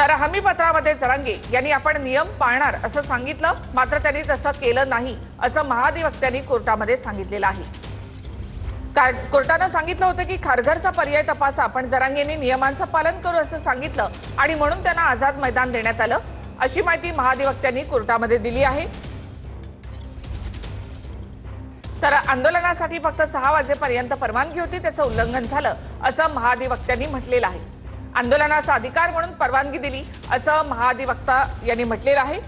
तर हमीपत्रामध्ये जरांगे यांनी आपण नियम पाळणार असं सांगितलं, मात्र त्यांनी तसं केलं नाही असं महाधिवक्त्यांनी कोर्टामध्ये सांगितलेलं आहे। कोर्टाने सांगितलं होतं की खारघरचा पर्याय तपासा, पण जरांगेंनी नियमांचं पालन करू असं सांगितलं आणि म्हणून त्यांना आझाद मैदान देण्यात आलं, अशी माहिती महाधिवक्त्यांनी कोर्टामध्ये दिली आहे। तर आंदोलनासाठी फक्त 6 वाजेपर्यंत परवानगी होती, त्याचं उल्लंघन झालं असं महाधिवक्त्यांनी म्हटलेलं आहे। आंदोलनाचा अधिकार म्हणून परवानगी दिली असं महाधिवक्ता यांनी म्हटलेलं आहे।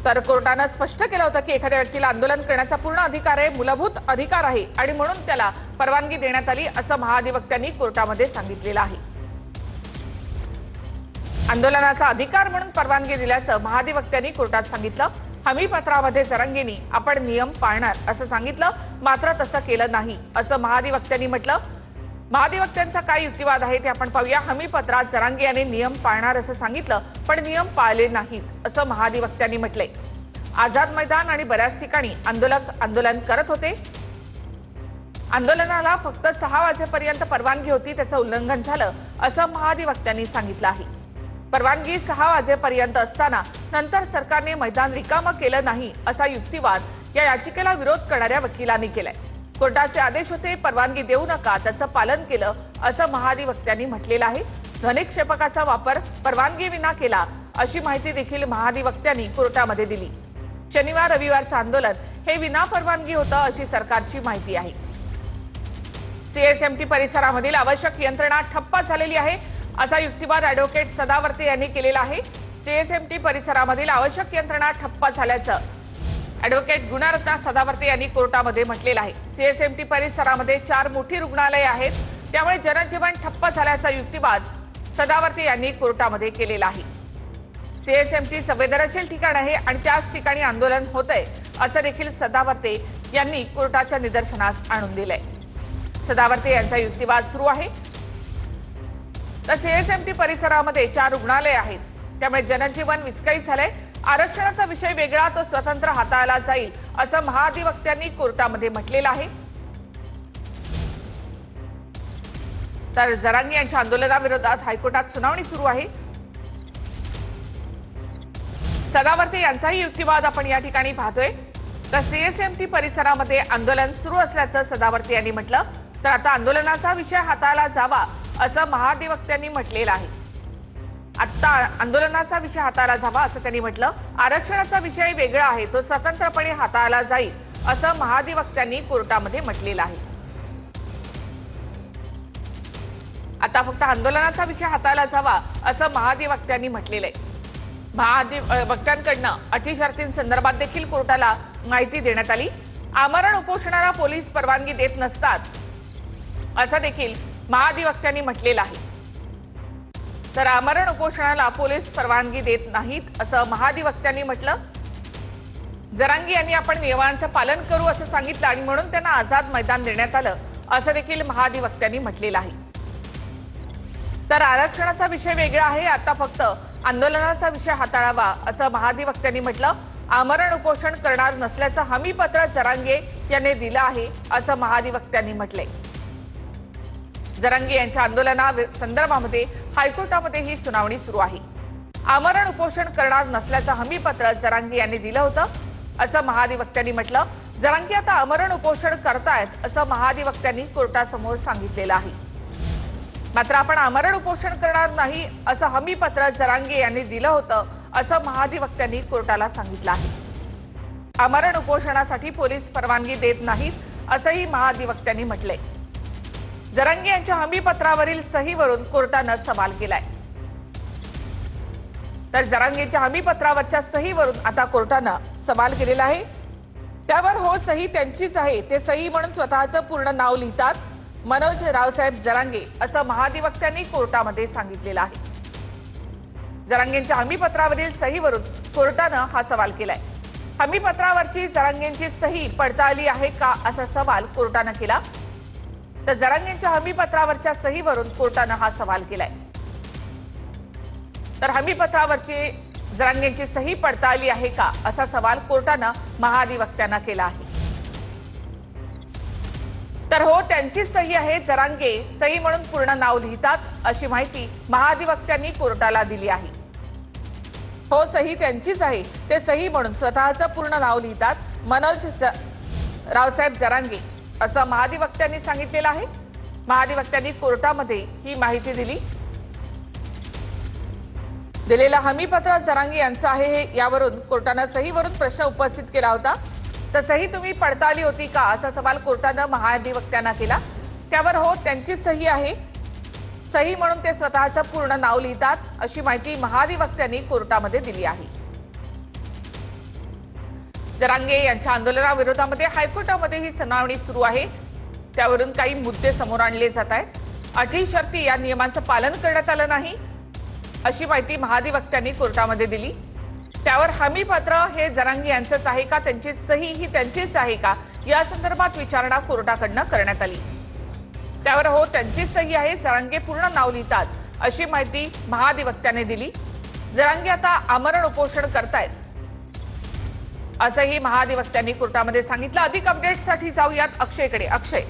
तर कोर्टाने स्पष्ट केलं होतं की एखाद्या व्यक्तीला आंदोलन करण्याचा पूर्ण अधिकार आहे, मूलभूत अधिकार आहे आणि म्हणून त्याला परवानगी देण्यात आली असं महाधिवक्त्यांनी कोर्टामध्ये सांगितलेलं आहे। आंदोलनाचा अधिकार म्हणून परवानगी दिल्याचं महाधिवक्त्यांनी कोर्टात सांगितलं। हमीपत्रामध्ये जरांगेंनी आपण नियम पाळणार असं सांगितलं, मात्र तसं केलं नाही असं महाधिवक्त्यांनी म्हटलं। महाधिवक्त्यांचा काय युक्तिवाद आहे ते आपण पाहूया। हमीपत्रात जरांगे यांनी नियम पाळणार असं सांगितलं, पण नियम पाळले नाहीत असं महाधिवक्त्यांनी म्हटलंय। आझाद मैदान आणि बऱ्याच ठिकाणी आंदोलक आंदोलन करत होते। आंदोलनाला फक्त 6 वाजेपर्यंत परवानगी होती, त्याचं उल्लंघन झालं असं महाधिवक्त्यांनी सांगितलं आहे। परवानगी 6 वाजेपर्यंत असताना नंतर सरकारने मैदान रिकामं केलं नाही असा युक्तिवाद या याचिकेला विरोध करणाऱ्या वकिलांनी केलाय। कोर्टाचे आदेश होते, परवानगी देऊ नका, त्याचं पालन केलं असं महाधिवक्त्यांनी म्हटलेलं आहे। ध्वनिक्षेपकाचा वापर परवानगी विना केला अशी माहिती देखील महाधिवक्त्यांनी कोर्टामध्ये दिली। शनिवार रविवारचं आंदोलन हे विना परवानगी होतं अशी सरकारची माहिती आहे। सीएसएमटी परिसरामधील आवश्यक यंत्रणा ठप्प झालेली आहे असा युक्तिवाद ॲडव्होकेट सदावर्ते यांनी केलेला आहे। सीएसएमटी परिसरामधील आवश्यक यंत्रणा ठप्प झाल्याचं ॲडव्होकेट गुणारत्ना सदावर्ते यांनी कोर्टामध्ये म्हटलेलं आहे। सीएसएमटी परिसरामध्ये 4 मोठी रुग्णालये आहेत, त्यामुळे जनजीवन ठप्प झाल्याचा युक्तिवाद सदावर्ते यांनी कोर्टामध्ये केलेला आहे। सीएसएमटी संवेदनशील ठिकाण आहे आणि त्याच ठिकाणी आंदोलन होतंय असं देखील सदावर्ते यांनी कोर्टाच्या निदर्शनास आणून दिलंय। सदावर्ते यांचा युक्तिवाद सुरू आहे। तर सीएसएमटी परिसरामध्ये 4 रुग्णालये आहेत, त्यामुळे जनजीवन विस्कळीत झालंय। आरक्षणाचा विषय वेगळा, तो स्वतंत्र हाताळला जाईल असं महाधिवक्त्यांनी कोर्टामध्ये म्हटलेलं आहे। तर जरांगे यांच्या आंदोलनाविरोधात हायकोर्टात सुनावणी सुरू आहे। सदावर्ते यांचाही युक्तिवाद आपण या ठिकाणी पाहतोय। तर सीएसएमटी परिसरामध्ये आंदोलन सुरू असल्याचं सदावर्ते यांनी म्हटलं, तर आता आंदोलनाचा विषय हाताळला जावा असं महाधिवक्त्यांनी म्हटलेलं आहे। आता आंदोलनाचा विषय हाताळला जावा असं त्यांनी म्हटलं। आरक्षणाचा विषय वेगळा आहे, तो स्वतंत्रपणे हाताळला जाईल असं महाधिवक्त्यांनी कोर्टामध्ये म्हटलेलं आहे। आता फक्त आंदोलनाचा विषय हाताळला जावा असं महाधिवक्त्यांनी म्हटलेलं आहे। महाधिवक्त्यांकडनं अटी शर्तींसंदर्भात देखील कोर्टाला माहिती देण्यात आली। आमरण उपोषणाला पोलीस परवानगी देत नसतात असं देखील महाधिवक्त्यांनी म्हटलेलं आहे। तर आमरण उपोषणाला पोलीस परवानगी देत नाहीत असं महाधिवक्त्यांनी म्हटलं। जरांगे यांनी आपण नियमांचं पालन करू असं सांगितलं आणि म्हणून त्यांना आझाद मैदान देण्यात आलं असं देखील महाधिवक्त्यांनी म्हटलेलं आहे। तर आरक्षणाचा विषय वेगळा आहे, आता फक्त आंदोलनाचा विषय हाताळावा असं महाधिवक्त्यांनी म्हटलं। आमरण उपोषण करणार नसल्याचं हमीपत्र जरांगे यांनी दिलं आहे असं महाधिवक्त्यांनी म्हटलंय। जरांगे यांच्या आंदोलना संदर्भामध्ये हायकोर्टामध्ये ही सुनावणी सुरू आहे। आमरण उपोषण करणार नसल्याचं हमीपत्र जरांगे यांनी दिलं होतं असं महाधिवक्त्यांनी म्हटलं। जरांगे आता आमरण उपोषण करतायत असं महाधिवक्त्यांनी कोर्टासमोर सांगितलेलं आहे। मात्र आपण आमरण उपोषण करणार नाही असं हमीपत्र जरांगे यांनी दिलं होतं असं महाधिवक्त्यांनी कोर्टाला सांगितलं आहे। आमरण उपोषणासाठी पोलीस परवानगी देत नाहीत असंही महाधिवक्त्यांनी म्हटलंय। जरांगे यांच्या हमीपत्रावरील सहीवरून कोर्टानं सवाल केलाय। तर जरांगेच्या हमीपत्रावरच्या सहीवरून आता कोर्टानं सवाल केलेला आहे। त्यावर हो सही त्यांचीच आहे, ते सही म्हणून स्वतःचं पूर्ण नाव लिहितात, मनोज रावसाहेब जरांगे असं महाधिवक्त्यांनी कोर्टामध्ये सांगितलेलं आहे। जरांगेंच्या हमीपत्रावरील सहीवरून कोर्टानं हा सवाल केलाय। हमीपत्रावरची जरांगेंची सही पडताळली आहे का असा सवाल कोर्टानं केला। तर जरांगेंच्या हमीपत्रावरच्या सहीवरून कोर्टानं हा सवाल केलाय। तर हमीपत्रावरची जरांगेंची सही पडताळली आहे का असा सवाल कोर्टानं महाधिवक्त्यांना केला आहे। तर हो त्यांची सही आहे, जरांगे सही म्हणून पूर्ण नाव लिहितात अशी माहिती महाधिवक्त्यांनी कोर्टाला दिली आहे। हो सही त्यांचीच आहे, ते सही म्हणून स्वतःचं पूर्ण नाव लिहितात, मनोज रावसाहेब जरांगे असं महाधिवक्त्यांनी सांगितलेलं आहे। महाधिवक्त्यांनी कोर्टामध्ये ही माहिती दिली। दिलेला हमीपत्र जरांगे यांचं आहे, यावरून कोर्टाने सहीवरून प्रश्न उपस्थित केला होता। तर सही तुम्ही पडताळली होती का असा सवाल कोर्टाने महाधिवक्त्यांना केला, त्यावर हो त्यांची सही आहे, सही म्हणून ते स्वतःचं पूर्ण नाव लिहितात अशी माहिती महाधिवक्त्यांनी कोर्टामध्ये दिली आहे। जरांगे यांच्या आंदोलनाविरोधामध्ये हायकोर्टामध्ये ही सुनावणी सुरू आहे, त्यावरून काही मुद्दे समोर आणले जात आहेत। अटी शर्ती या नियमांचं पालन करण्यात आलं नाही अशी माहिती महाधिवक्त्यांनी कोर्टामध्ये दिली। त्यावर हमीपत्र हे जरांगे यांचंच आहे का, त्यांची सही ही त्यांचीच आहे का या संदर्भात विचारणा कोर्टाकडनं करण्यात आली। त्यावर हो त्यांची सही आहे, जरांगे पूर्ण नाव लिहितात अशी माहिती महाधिवक्त्याने दिली। जरांगे आता आमरण उपोषण करतायत असंही महाधिवक्त्यांनी कोर्टामध्ये सांगितलं। अधिक अपडेटसाठी जाऊयात अक्षयकडे। अक्षय,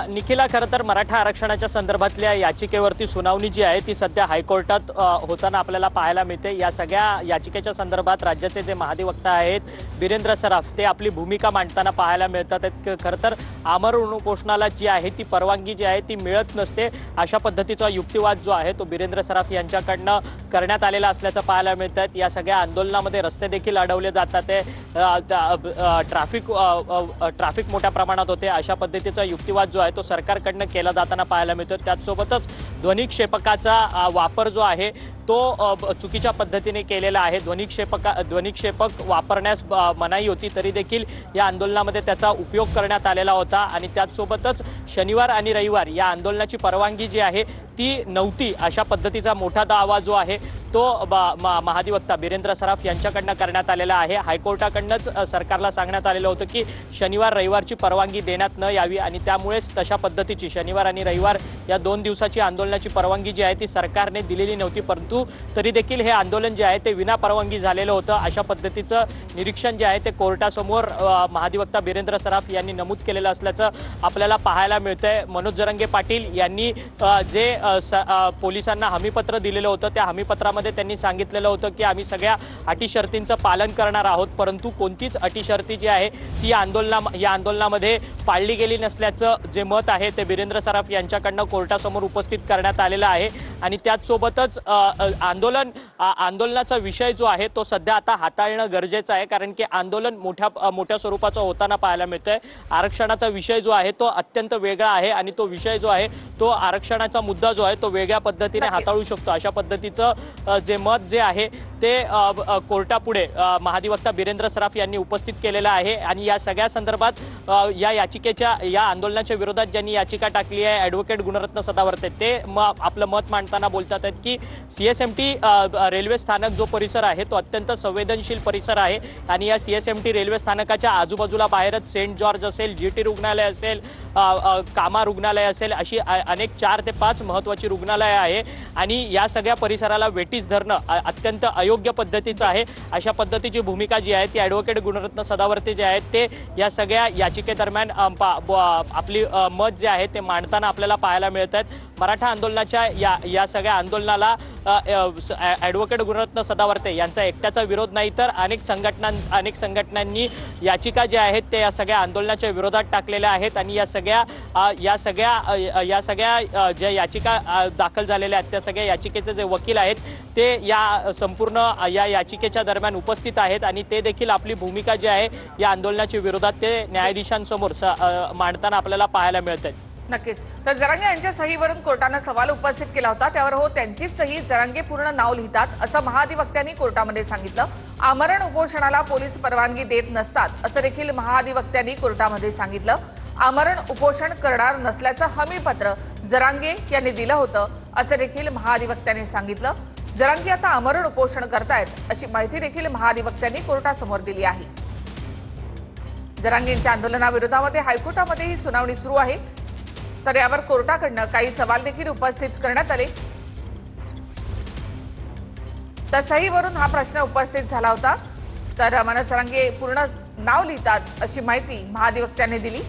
निखिला, खरं तर मराठा आरक्षणाच्या संदर्भातल्या याचिकेवरती सुनावणी जी आहे ती सध्या हायकोर्टात होताना आपल्याला पाहायला मिळते। या सगळ्या याचिकेच्या संदर्भात राज्याचे जे महाधिवक्ता आहेत बिरेंद्र सराफ ते आपली भूमिका मांडताना पाहायला मिळतात। खरं तर आमरण उपोषणाला जी आहे ती परवानगी जी आहे ती मिळत नसते अशा पद्धतीचा युक्तिवाद जो आहे तो बिरेंद्र सराफ यांच्याकडनं करण्यात आलेला असल्याचं पाहायला मिळतात। या सगळ्या आंदोलनामध्ये रस्ते देखील अडवले जातात, ट्रॅफिक मोठ्या प्रमाणात होते अशा पद्धतीचा युक्तिवाद जो आहे तो सरकारकडनं केला जाताना पाहायला मिळतो। त्याचसोबतच ध्वनिक्षेपकाचा वापर जो आहे तो चुकीच्या पद्धतीने केलेला आहे। ध्वनिक्षेपक वापरण्यास मनाई होती, तरी देखील या आंदोलनामध्ये त्याचा उपयोग करण्यात आलेला होता आणि त्याचसोबतच शनिवार आणि रविवार या आंदोलनाची परवानगी जी आहे ती नव्हती अशा पद्धतीचा मोठा दावा जो आहे तो महाधिवक्ता बिरेंद्र सराफ यांच्याकडनं करण्यात आलेला आहे। हायकोर्टाकडनंच सरकारला सांगण्यात आलेलं होतं की शनिवार रविवारची परवानगी देण्यात न यावी आणि त्यामुळेच तशा पद्धतीची शनिवार आणि रविवार या 2 दिवसाची आंदोलनाची परवानगी जी आहे ती सरकारने दिलेली नव्हती, परंतु तरी देखील हे आंदोलन जे आहे ते विना परवानगी झालेलं होतं अशा पद्धतीचं निरीक्षण जे आहे ते कोर्टासमोर महाधिवक्ता बिरेंद्र सराफ यांनी नमूद केलेलं असल्याचं आपल्याला पाहायला मिळतंय। मनोज जरांगे पाटील यांनी जे पोलिसांना हमीपत्र दिलेलं होतं त्या हमीपत्रामध्ये त्यांनी सांगितलेलं होतं की आम्ही सगळ्या अटी शर्तींचं पालन करणार आहोत, परंतु कोणतीच अटी शर्ती जी आहे ती या आंदोलनामध्ये पाळली गेली नसल्याचं जे मत आहे ते बिरेंद्र सराफ यांच्याकडनं कोर्टासमोर उपस्थित करण्यात आलेलं आहे। आणि त्याचसोबतच आंदोलनाचा विषय जो आहे तो सध्या आता हाताळणं गरजेचं आहे, कारण की आंदोलन मोठ्या स्वरूपाचं होताना पाहायला मिळतंय। आरक्षणाचा विषय जो आहे तो अत्यंत वेगळा आहे आणि तो विषय जो आहे तो आरक्षणाचा मुद्दा जो आहे तो वेगळ्या पद्धतीने हाताळू शकतो अशा पद्धतीचं जे मत जे आहे ते कोर्टापुढे महाधिवक्ता बिरेंद्र सराफ यांनी उपस्थित केलेलं आहे। आणि या सगळ्या संदर्भात या याचिकेच्या या आंदोलनाच्या विरोधात ज्यांनी याचिका टाकली आहे ॲडव्होकेट गुणरत्न सदावर्ते ते आपलं मत मांडताना बोलतात आहेत की CSMT रेल्वे स्थानक जो परिसर आहे तो अत्यंत संवेदनशील परिसर आहे आणि या CSMT रेल्वे स्थानकाच्या आजूबाजूला बाहेरच सेंट जॉर्ज असेल, GT रुग्णालय असेल, कामा रुग्णालय असेल अशी अनेक 4 ते 5 महत्त्वाची रुग्णालय आहे आणि या सगळ्या परिसराला वेटीस धरणं अत्यंत अयोग्य पद्धतीचं आहे अशा पद्धतीची भूमिका जी आहे ती ॲडव्होकेट गुणरत्न सदावर्ते जे आहेत ते या सगळ्या याचिकेदरम्यान आपली मत जे आहे ते मांडताना आपल्याला पाहायला मिळत आहेत। मराठा आंदोलनाच्या या सगळ्या आंदोलनाला ॲडव्होकेट गुणरत्न सदावर्ते यांचा एकट्याचा विरोध नाही तर अनेक संघटनांनी याचिका ज्या आहेत ते या सगळ्या आंदोलनाच्या विरोधात टाकलेल्या आहेत आणि या सगळ्या ज्या याचिका दाखल झालेल्या आहेत त्या सगळ्या याचिकेचे जे वकील आहेत ते या संपूर्ण या याचिकेच्या दरम्यान उपस्थित आहेत आणि ते देखील आपली भूमिका जी आहे या आंदोलनाच्या विरोधात ते न्यायाधीशांसमोर मांडताना आपल्याला पाहायला मिळत आहे। नक्कीच। तर जरांगे यांच्या सहीवरून कोर्टाने सवाल उपस्थित केला होता, त्यावर हो त्यांची सही, जरांगे पूर्ण नाव लिहितात असं महाधिवक्त्यांनी कोर्टामध्ये सांगितलं। आमरण उपोषणाला पोलीस परवानगी देत नसतात असं देखील महाधिवक्त्यांनी कोर्टामध्ये सांगितलं। आमरण उपोषण करणार नसल्याचं हमीपत्र जरांगे यांनी दिलं होतं असं देखील महाधिवक्त्यांनी सांगितलं। जरांगे आता आमरण उपोषण करतायत अशी माहिती देखील महाधिवक्त्यांनी कोर्टासमोर दिली आहे। जरांगेंच्या आंदोलनाविरोधामध्ये हायकोर्टामध्ये ही सुनावणी सुरू आहे, तर यावर कोर्टाकडनं काही सवाल देखील उपस्थित करण्यात आले। तर सहीवरून हा प्रश्न उपस्थित झाला होता तर मनोज जरांगे पूर्ण नाव लिहितात अशी माहिती महाधिवक्त्याने दिली।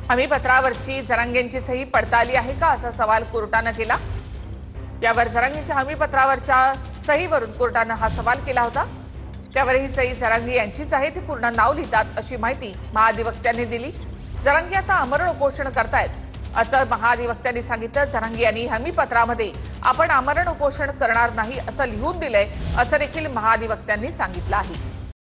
हमीपत्रावरची जरांगेंची सही पडताळली आहे का असा सवाल कोर्टाने केला। यावर जरांगेंच्या हमीपत्रावरच्या सहीवरून कोर्टाने हा सवाल केला होता। त्यावर ही सही जरांगे यांचीच आहे, ते पूर्ण नाव लिहितात अशी माहिती महाधिवक्त्याने दिली। जरांगे आता आमरण उपोषण करतायत असं महाधिवक्त्यांनी सांगितलं। जरांगे यांनी हमीपत्रामध्ये आपण आमरण उपोषण करणार नाही असं लिहून दिलंय असं देखील महाधिवक्त्यांनी सांगितलं आहे।